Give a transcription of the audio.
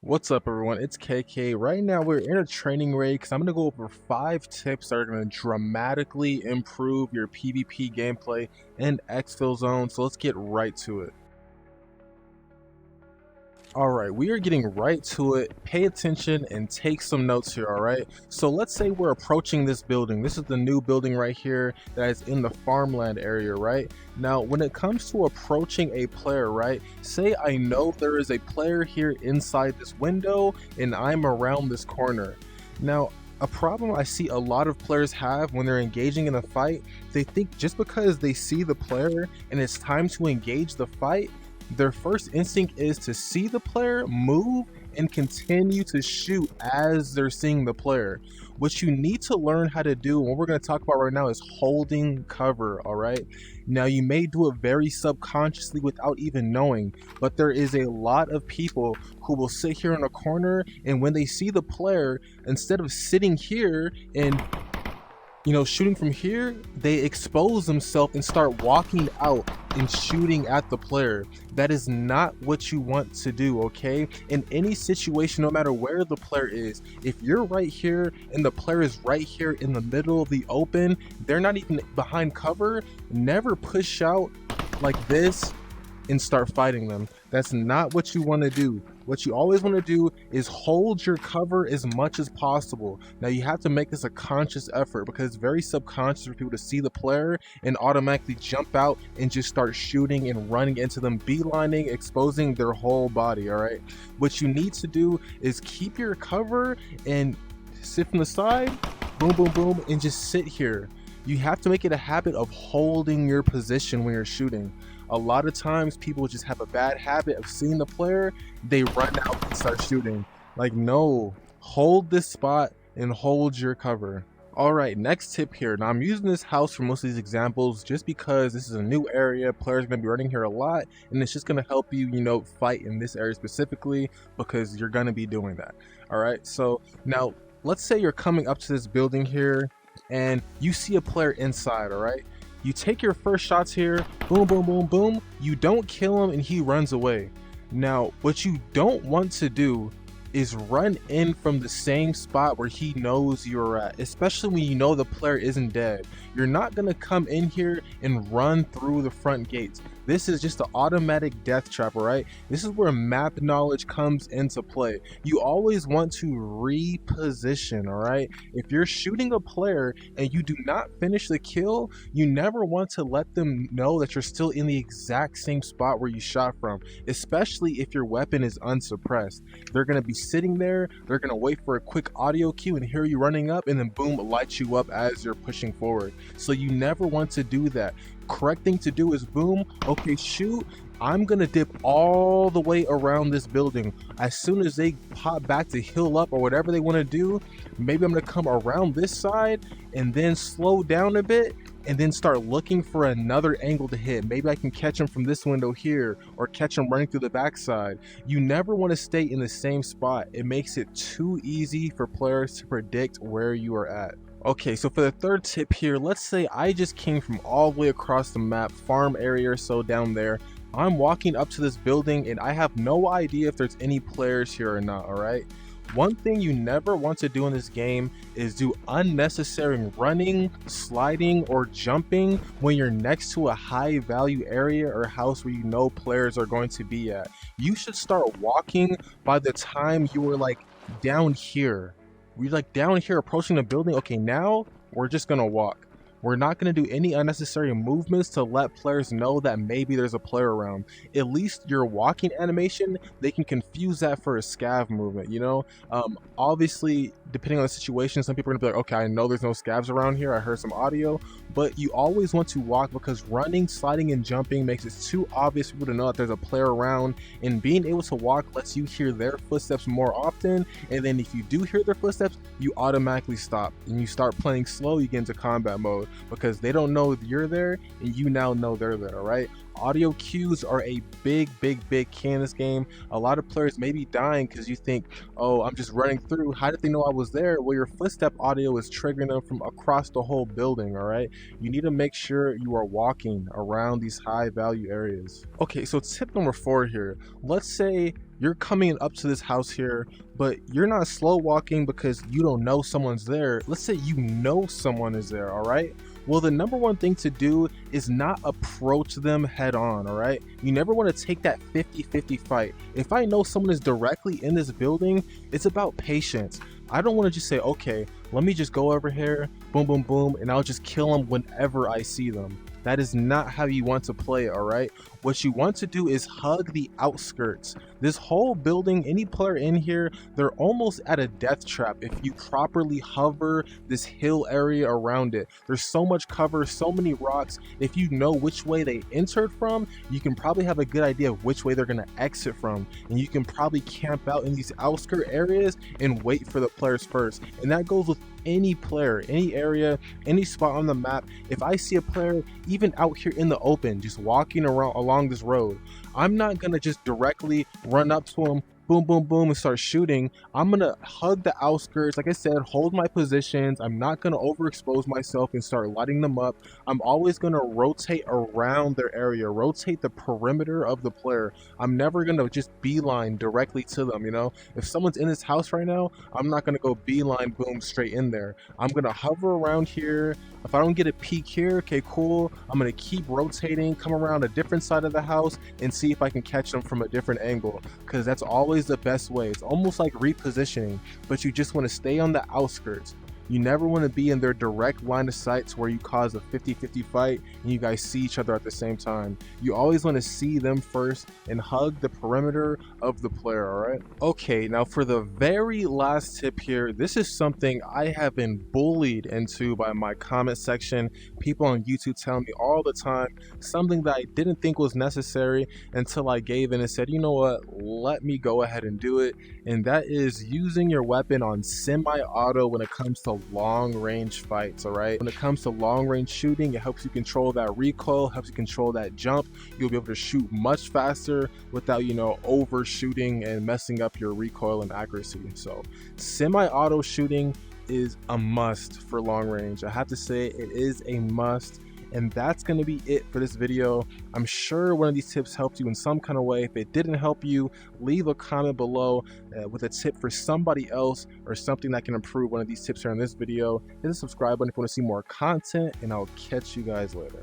What's up, everyone? It's KK. Right now we're in a training raid because I'm going to go over 5 tips that are going to dramatically improve your PvP gameplay in Exfil zone. So let's get right to it. Alright, we are getting right to it. Pay attention and take some notes here, alright? So let's say we're approaching this building. This is the new building right here that is in the farmland area, right? Now, when it comes to approaching a player, right? Say I know there is a player here inside this window and I'm around this corner. Now, a problem I see a lot of players have when they're engaging in a fight, they think just because they see the player and it's time to engage the fight, their first instinct is to see the player, move, and continue to shoot as they're seeing the player. What you need to learn how to do, and what we're going to talk about right now, is holding cover, alright? Now, you may do it very subconsciously without even knowing, but there is a lot of people who will sit here in a corner, and when they see the player, instead of sitting here and shooting from here, they expose themselves and start walking out and shooting at the player. That is not what you want to do, okay? In any situation, no matter where the player is, if you're right here and the player is right here in the middle of the open, they're not even behind cover, never push out like this and start fighting them. That's not what you want to do. What you always want to do is hold your cover as much as possible. Now, you have to make this a conscious effort because it's very subconscious for people to see the player and automatically jump out and just start shooting and running into them, beelining, exposing their whole body, all right? What you need to do is keep your cover and sit from the side, boom, boom, boom, and just sit here. You have to make it a habit of holding your position when you're shooting. A lot of times people just have a bad habit of seeing the player, they run out and start shooting. Like, no, hold this spot and hold your cover. All right, next tip here. Now, I'm using this house for most of these examples just because this is a new area. Players are going to be running here a lot, and it's just going to help you, fight in this area specifically because you're going to be doing that. All right, so now let's say you're coming up to this building here and you see a player inside, all right? You take your first shots here, boom, boom, boom, boom. You don't kill him and he runs away. Now, what you don't want to do is run in from the same spot where he knows you're at, especially when you know the player isn't dead. You're not gonna come in here and run through the front gates. This is just an automatic death trap, all right? This is where map knowledge comes into play. You always want to reposition, all right? If you're shooting a player and you do not finish the kill, you never want to let them know that you're still in the exact same spot where you shot from, especially if your weapon is unsuppressed. They're gonna be sitting there, they're gonna wait for a quick audio cue and hear you running up, and then boom, light you up as you're pushing forward. So you never want to do that. Correct thing to do is boom, okay, shoot. I'm gonna dip all the way around this building. As soon as they pop back to heal up or whatever they want to do, maybe I'm gonna come around this side and then slow down a bit and then start looking for another angle to hit. Maybe I can catch him from this window here or catch him running through the backside. You never want to stay in the same spot. It makes it too easy for players to predict where you are at. Okay, so for the third tip here, let's say I just came from all the way across the map, farm area or so down there. I'm walking up to this building and I have no idea if there's any players here or not, all right? One thing you never want to do in this game is do unnecessary running, sliding, or jumping when you're next to a high value area or house where you know players are going to be at. You should start walking by the time you were like down here. We're like down here approaching the building. Okay, now we're just gonna walk. We're not going to do any unnecessary movements to let players know that maybe there's a player around. At least your walking animation, they can confuse that for a scav movement, Obviously, depending on the situation, some people are going to be like, okay, I know there's no scavs around here. I heard some audio. But you always want to walk because running, sliding, and jumping makes it too obvious for people to know that there's a player around. And being able to walk lets you hear their footsteps more often. And then if you do hear their footsteps, you automatically stop. And you start playing slow, you get into combat mode because they don't know you're there and you now know they're there, all right? Audio cues are a big key in this game. A lot of players may be dying because you think, oh, I'm just running through. How did they know I was there? Well, your footstep audio is triggering them from across the whole building, all right? You need to make sure you are walking around these high value areas. Okay, so tip number 4 here. Let's say you're coming up to this house here, but you're not slow walking because you don't know someone's there. Let's say you know someone is there, all right? Well, the number one thing to do is not approach them head on, all right? You never want to take that 50-50 fight. If I know someone is directly in this building, it's about patience. I don't want to just say, okay, let me just go over here, boom, boom, boom, and I'll just kill them whenever I see them. That is not how you want to play it, all right? What you want to do is hug the outskirts. This whole building, any player in here, they're almost at a death trap if you properly hover this hill area around it. There's so much cover, so many rocks. If you know which way they entered from, you can probably have a good idea of which way they're gonna exit from. And you can probably camp out in these outskirt areas and wait for the players first. And that goes with any player, any area, any spot on the map. If I see a player even out here in the open, just walking around along this road, I'm not gonna just directly run up to him, boom, boom, boom, and start shooting. I'm gonna hug the outskirts, like I said, hold my positions. I'm not gonna overexpose myself and start lighting them up. I'm always gonna rotate around their area, rotate the perimeter of the player. I'm never gonna just beeline directly to them, you know? If someone's in this house right now, I'm not gonna go beeline, boom, straight in there. I'm gonna hover around here. If I don't get a peek here, okay, cool. I'm gonna keep rotating, come around a different side of the house and see if I can catch them from a different angle, because that's always the best way. It's almost like repositioning, but you just want to stay on the outskirts. You never want to be in their direct line of sight to where you cause a 50-50 fight and you guys see each other at the same time. You always want to see them first and hug the perimeter of the player, all right? Okay, now for the very last tip here, this is something I have been bullied into by my comment section. People on YouTube tell me all the time, something that I didn't think was necessary until I gave in and said, you know what, let me go ahead and do it. And that is using your weapon on semi-auto when it comes to long range fights, all right? When it comes to long range shooting, it helps you control that recoil, helps you control that jump. You'll be able to shoot much faster without, you know, overshooting and messing up your recoil and accuracy. So semi-auto shooting is a must for long range. I have to say it is a must. And that's going to be it for this video. I'm sure one of these tips helped you in some kind of way. If it didn't help you, leave a comment below with a tip for somebody else or something that can improve one of these tips here in this video. Hit the subscribe button if you want to see more content, and I'll catch you guys later.